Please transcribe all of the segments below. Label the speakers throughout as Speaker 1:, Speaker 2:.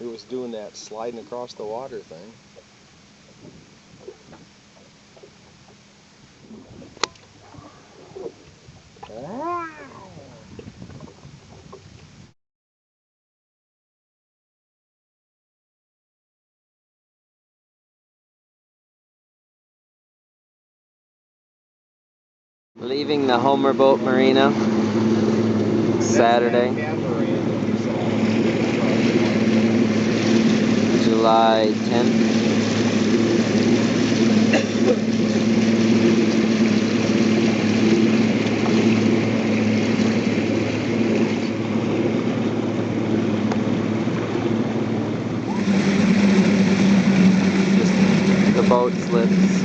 Speaker 1: It was doing that sliding across the water thing.
Speaker 2: Leaving the Homer Boat Marina Saturday, July 10th. The boat slips.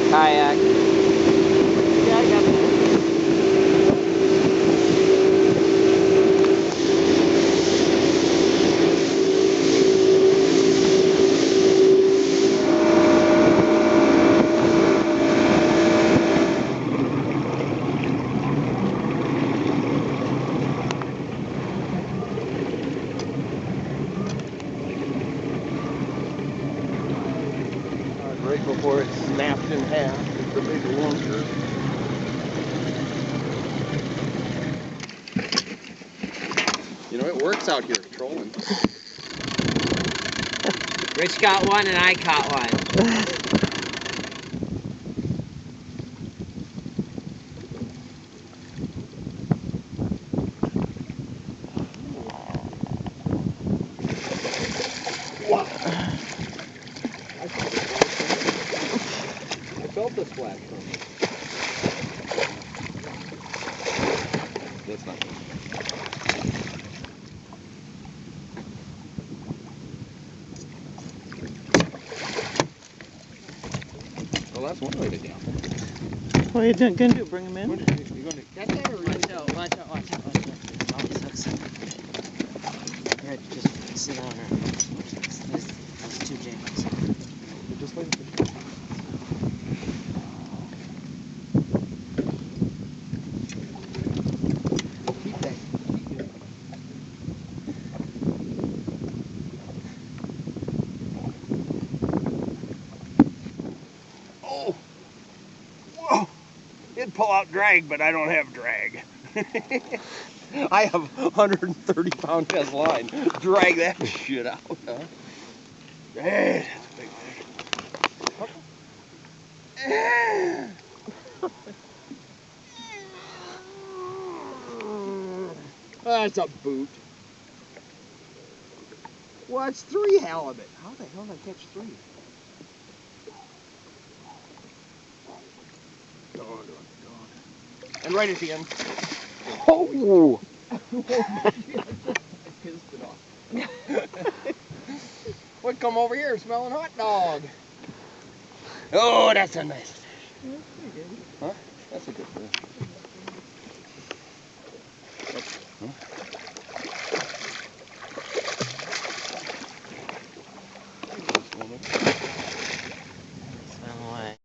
Speaker 2: Kayak. Yeah, I got that.
Speaker 1: Right before it snapped in half, the big lunker. You know, it works out here trolling.
Speaker 2: Rich got one and I caught one.
Speaker 1: Wow. I felt the splash from it. That's not good. Well, that's one way to gamble.
Speaker 3: What are you going to do? Bring him in?
Speaker 1: You going to catch that or
Speaker 2: Watch out, watch out, watch out, watch out. There's all these hooks. Here, just sit down there. That's two jams.
Speaker 1: just like keep that. Oh! Whoa! It'd pull out drag, but I don't have drag. I have 130-pound test line. Drag that shit out, huh? Hey, that's a big fish. That's a boot. Well, it's 3 halibut. How the hell did I catch 3? Dog. And right at the end.
Speaker 2: Oh!
Speaker 1: What, come over here smelling hot dog? Oh, that's a nice fish.
Speaker 3: That's pretty good.
Speaker 1: Huh? That's a good fish. Huh?
Speaker 2: Swim away.